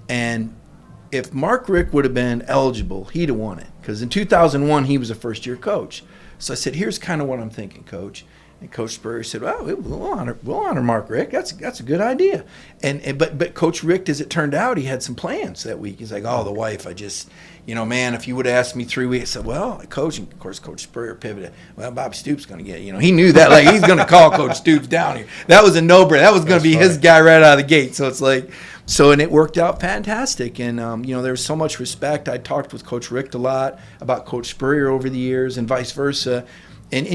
And if Mark Richt would have been eligible, he'd have won it. Because in 2001, he was a first-year coach. So I said, here's kind of what I'm thinking, Coach. And Coach Spurrier said, well, we'll honor Mark Richt. That's a good idea. But Coach Richt, as it turned out, he had some plans that week. He's like, the wife, man, if you would have asked me 3 weeks, I said, well, Coach, and of course, Coach Spurrier pivoted. Well, Bobby Stoops going to get it. He knew that. Like, he's going to call Coach Stoops down here. That was a no-brainer. That was going to be his guy right out of the gate. So it's like, and it worked out fantastic. And, there was so much respect. I talked with Coach Richt a lot about Coach Spurrier over the years and vice versa. And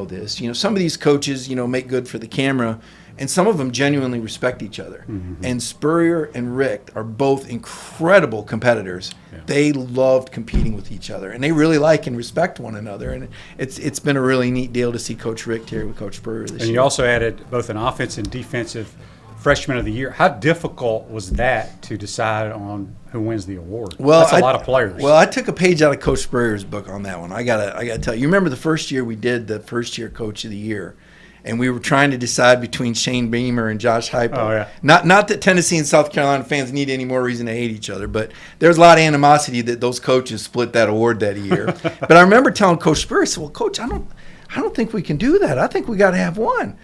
this, some of these coaches, make good for the camera, and some of them genuinely respect each other. Mm-hmm. And Spurrier and Richt are both incredible competitors. Yeah. They loved competing with each other, and they really like and respect one another. And it's been a really neat deal to see Coach Richt here with Coach Spurrier this year. And you also added both an offense and defensive Freshman of the Year. How difficult was that to decide on who wins the award? Well, that's a lot of players. Well, I took a page out of Coach Spurrier's book on that one. I gotta tell you. You remember the first year we did the first-year Coach of the Year, and we were trying to decide between Shane Beamer and Josh Heupel. Oh, yeah. Not that Tennessee and South Carolina fans need any more reason to hate each other, but there's a lot of animosity that those coaches split that award that year. But I remember telling Coach Spurrier, I said, well, Coach, I don't think we can do that. I think we got to have one.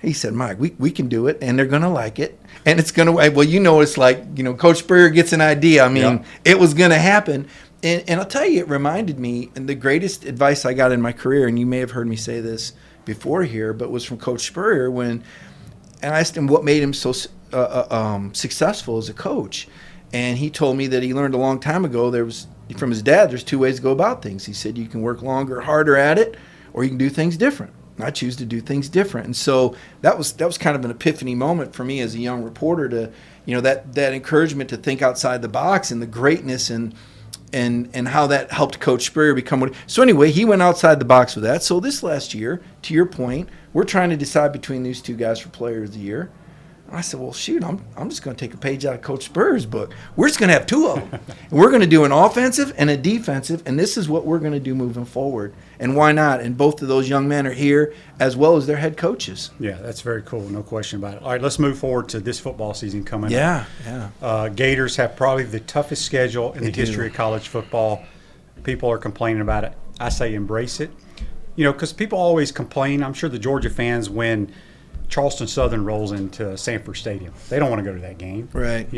He said, Mike, we can do it, and they're going to like it. And it's going to, well, it's like, Coach Spurrier gets an idea. It was going to happen. And I'll tell you, it reminded me, and the greatest advice I got in my career, and you may have heard me say this before here, but was from Coach Spurrier and I asked him what made him so successful as a coach. And he told me that he learned a long time ago, from his dad, there's two ways to go about things. He said, you can work longer, harder at it, or you can do things different. I choose to do things different. And so that was kind of an epiphany moment for me as a young reporter to, that encouragement to think outside the box and the greatness and how that helped Coach Spurrier become what. So anyway, he went outside the box with that. So this last year, to your point, we're trying to decide between these two guys for Player of the Year. I said, well, shoot, I'm just going to take a page out of Coach Spurrier's book. We're just going to have two of them. And we're going to do an offensive and a defensive, and this is what we're going to do moving forward. And why not? And both of those young men are here, as well as their head coaches. Yeah, that's very cool. No question about it. All right, let's move forward to this football season coming up. Yeah. Gators have probably the toughest schedule in the history of college football. People are complaining about it. I say embrace it. Because people always complain. I'm sure the Georgia fans when Charleston Southern rolls into Sanford Stadium, they don't want to go to that game. Right.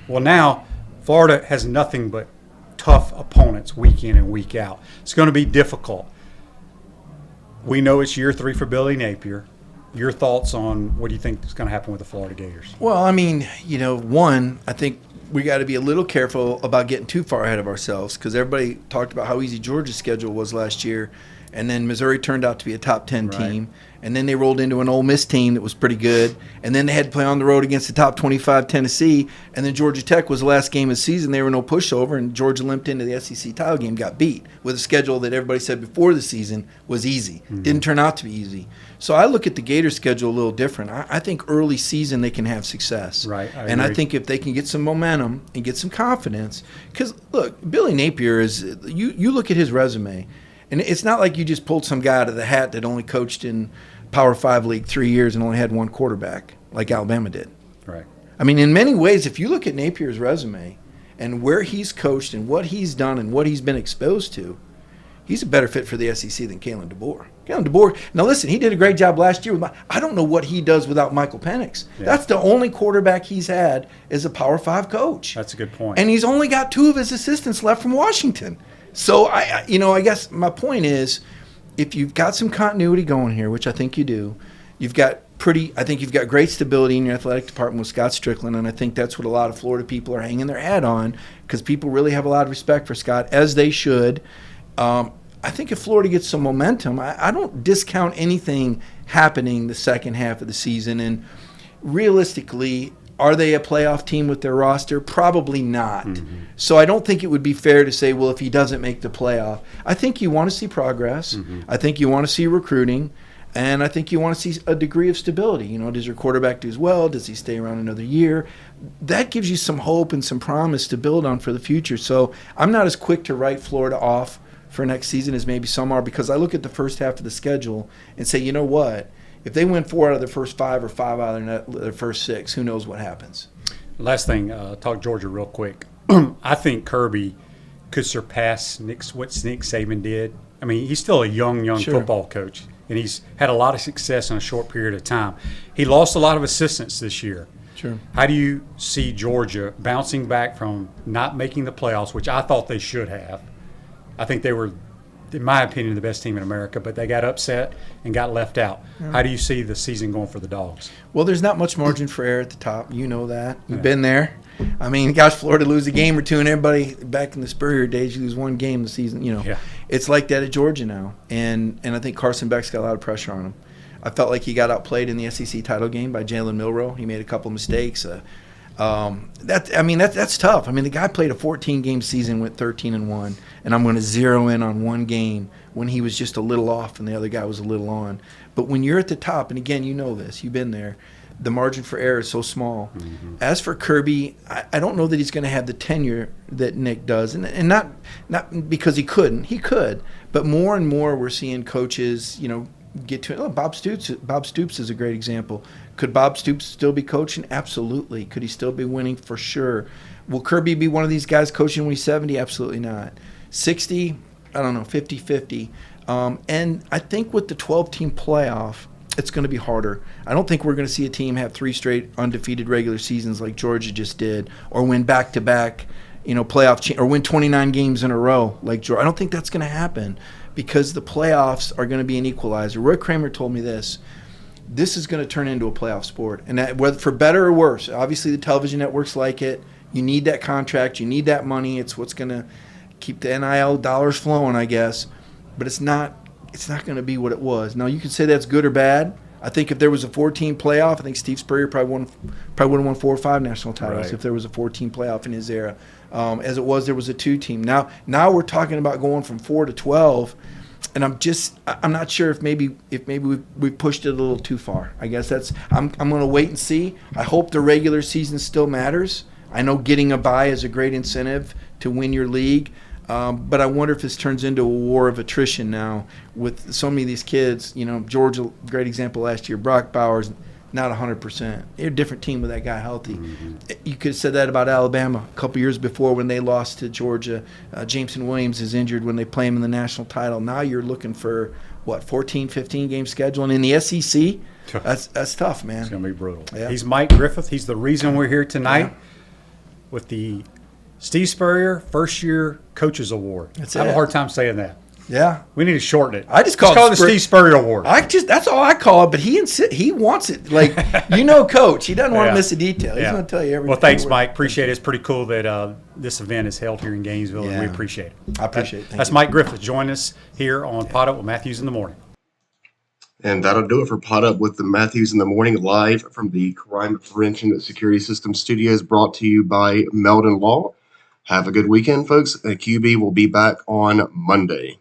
Well, now Florida has nothing but tough opponents week in and week out. It's going to be difficult. We know it's year 3 for Billy Napier. Your thoughts on what do you think is going to happen with the Florida Gators? Well, I mean, one, I think we got to be a little careful about getting too far ahead of ourselves because everybody talked about how easy Georgia's schedule was last year. And then Missouri turned out to be a top 10 team. And then they rolled into an Ole Miss team that was pretty good. And then they had to play on the road against the top 25 Tennessee. And then Georgia Tech was the last game of the season. They were no pushover, and Georgia limped into the SEC title game, got beat with a schedule that everybody said before the season was easy. Didn't turn out to be easy. So I look at the Gators schedule a little different. I think early season they can have success. Right. I think if they can get some momentum and get some confidence. Because, look, Billy Napier is you look at his resume. And it's not like you just pulled some guy out of the hat that only coached in Power 5 League 3 years and only had one quarterback like Alabama did. Right. I mean, in many ways, if you look at Napier's resume and where he's coached and what he's done and what he's been exposed to, he's a better fit for the SEC than Kalen DeBoer. Kalen DeBoer, now listen, he did a great job last year. I don't know what he does without Michael Penix. Yeah. That's the only quarterback he's had as a Power 5 coach. That's a good point. And he's only got 2 of his assistants left from Washington. So, I guess my point is, if you've got some continuity going here, which I think you do, you've got great stability in your athletic department with Scott Strickland, and I think that's what a lot of Florida people are hanging their hat on because people really have a lot of respect for Scott, as they should. I think if Florida gets some momentum, I don't discount anything happening the second half of the season. And realistically, are they a playoff team with their roster? Probably not. So I don't think it would be fair to say, well, if he doesn't make the playoff. I think you want to see progress. I think you want to see recruiting. And I think you want to see a degree of stability. Does your quarterback do as well? Does he stay around another year? That gives you some hope and some promise to build on for the future. So I'm not as quick to write Florida off for next season as maybe some are because I look at the first half of the schedule and say, you know what? If they win 4 out of their first 5 or 5 out of their first 6, who knows what happens? Last thing, talk Georgia real quick. I think Kirby could surpass what Nick Saban did. I mean, he's still a young football coach, and he's had a lot of success in a short period of time. He lost a lot of assistants this year. Sure. How do you see Georgia bouncing back from not making the playoffs, which I thought they should have? I think they were, in my opinion, the best team in America, but they got upset and got left out. Yeah. How do you see the season going for the Dogs? Well, there's not much margin for error at the top. You know that. You've been there. I mean, gosh, Florida lose a game or two, and everybody back in the Spurrier days, you lose one game the season. It's like that at Georgia now. And I think Carson Beck's got a lot of pressure on him. I felt like he got outplayed in the SEC title game by Jalen Milroe. He made a couple mistakes. That's tough. I mean, the guy played a 14-game season, went 13-1, and I'm going to zero in on one game when he was just a little off and the other guy was a little on. But when you're at the top, and again, you know this, you've been there, the margin for error is so small. As for Kirby, I don't know that he's going to have the tenure that Nick does, and not because he couldn't. He could, but more and more we're seeing coaches, get to it. Bob Stoops is a great example. Could Bob Stoops still be coaching? Absolutely. Could he still be winning? For sure. Will Kirby be one of these guys coaching when he's 70? Absolutely not. 60? I don't know, 50-50. And I think with the 12-team playoff, it's going to be harder. I don't think we're going to see a team have 3 straight undefeated regular seasons like Georgia just did, or win back-to-back, playoff or win 29 games in a row like Georgia. I don't think that's going to happen because the playoffs are going to be an equalizer. Roy Kramer told me this. This is going to turn into a playoff sport, and that, whether for better or worse, obviously the television networks like it. You need that contract. You need that money. It's what's going to keep the NIL dollars flowing, I guess. But it's not going to be what it was. Now, you can say that's good or bad. I think if there was a 14 playoff, I think Steve Spurrier probably would have won 4 or 5 national titles if there was a 14 playoff in his era. As it was, there was a 2-team. Now we're talking about going from 4 to 12. And I'm not sure if maybe we pushed it a little too far. I guess I'm going to wait and see. I hope the regular season still matters. I know getting a bye is a great incentive to win your league, but I wonder if this turns into a war of attrition now with so many of these kids. Georgia, great example last year. Brock Bowers, not 100%. They're a different team with that guy healthy. You could have said that about Alabama a couple years before when they lost to Georgia. Jameson Williams is injured when they play him in the national title. Now you're looking for, 14, 15 game schedule. And in the SEC, that's tough, man. It's going to be brutal. Yeah. He's Mike Griffith. He's the reason we're here tonight with the Steve Spurrier First Year Coaches Award. I have a hard time saying that. Yeah, we need to shorten it. I just call it the Steve Spurrier Award. That's all I call it. But he wants it. Like Coach, he doesn't want to miss a detail. He's going to tell you everything. Well, thanks, Mike. Appreciate it. It's pretty cool that this event is held here in Gainesville, and we appreciate it. I appreciate it. Mike Griffith. Join us here on PodUp with Matthews in the Morning. And that'll do it for PodUp with the Matthews in the Morning, live from the Crime Prevention Security Systems Studios, brought to you by Meldon Law. Have a good weekend, folks. QB will be back on Monday.